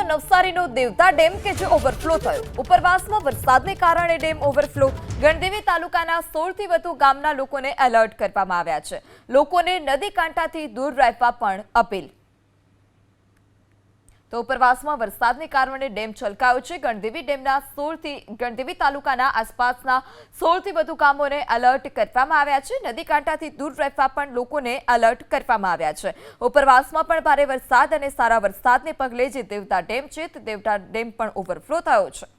નવસારીનો દેવતા ડેમ કે જે ઓવરફ્લો થયો। ઉપરવાસમાં વરસાદને કારણે ડેમ ઓવરફ્લો। ગણદેવી તાલુકાના 16 થી વધુ ગામના લોકોને એલર્ટ કરવામાં આવ્યા છે। લોકોને નદી કાંઠાથી દૂર રહેવા પણ અપીલ। તો ઉપરવાસમાં વરસાદને કારણે ડેમ છલકાયો છે। ગણદેવી તાલુકાના આસપાસના 16 થી વધુ ગામોને એલર્ટ કરવામાં આવ્યા છે। નદી કાંઠાથી દૂર રહેવા પણ લોકોને એલર્ટ કરવામાં આવ્યા છે। ઉપરવાસમાં પણ ભારે વરસાદ અને સારા વરસાદને પગલે જે દેવતા ડેમ છે તે દેવતા ડેમ પણ ઓવરફ્લો થયો છે।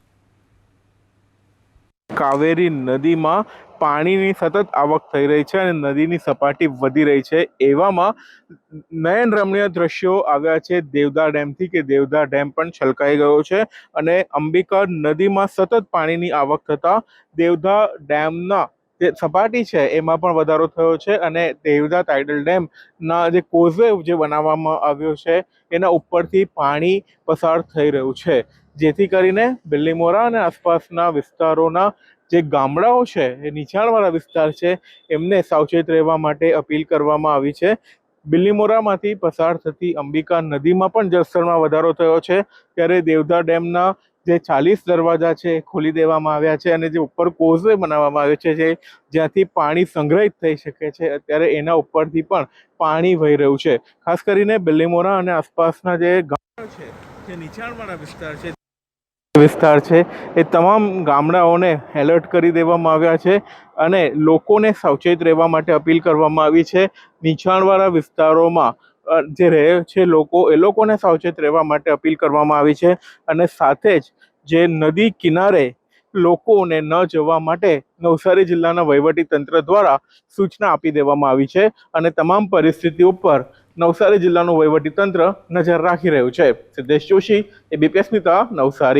કાવેરી નદીમાં પાણીની સતત આવક થઈ રહી છે અને નદીની સપાટી વધી રહી છે। એવામાં નયન રમણીય દ્રશ્યો આવ્યા છે દેવદા ડેમથી કે દેવદા ડેમ પણ છલકાઈ ગયો છે અને અંબિકા નદીમાં સતત પાણીની આવક થતા દેવદા ડેમના જે સપાટી છે એમાં પણ વધારો થયો છે અને દેવદા ટાઇડલ ડેમના જે કોઝવે જે બનાવવામાં આવ્યો છે એના ઉપરથી પાણી પસાર થઈ રહ્યું છે, જેથી કરીને બિલ્લીમોરા અને આસપાસના વિસ્તારોના જે ગામડાઓ છે એ નીચાણવાળા વિસ્તાર છે એમને સાવચેત રહેવા માટે અપીલ કરવામાં આવી છે। બિલ્લીમોરામાંથી પસાર થતી અંબિકા નદીમાં પણ જળસ્તરમાં વધારો થયો છે, ત્યારે દેવદા ડેમના જે 40 દરવાજા છે એ ખોલી દેવામાં આવ્યા છે અને જે ઉપર કોઝવે બનાવવામાં આવ્યો છે જે જ્યાંથી પાણી સંગ્રહિત થઈ શકે છે અત્યારે એના ઉપરથી પણ પાણી વહી રહ્યું છે। ખાસ કરીને બિલ્લીમોરા અને આસપાસના જે ગામડાઓ છે જે નીચાણવાળા વિસ્તાર છે એ તમામ ગામડાઓને એલર્ટ કરી દેવામાં આવ્યા છે અને લોકોને સાવચેત રહેવા માટે અપીલ કરવામાં આવી છે। નીચાણવાળા વિસ્તારોમાં જે રહે છે એ લોકોને સાવચેત રહેવા માટે અપીલ કરવામાં આવી છે અને સાથે જ જે નદી કિનારે લોકોને ન જવા માટે નવસારી જિલ્લાના વહીવટી તંત્ર દ્વારા સૂચના આપી દેવામાં આવી છે અને તમામ પરિસ્થિતિ ઉપર નવસારી જિલ્લાનું વહીવટી તંત્ર નજર રાખી રહ્યું છે। સિદ્ધેશ જોશી, એબીપી અસ્મિતા, નવસારી।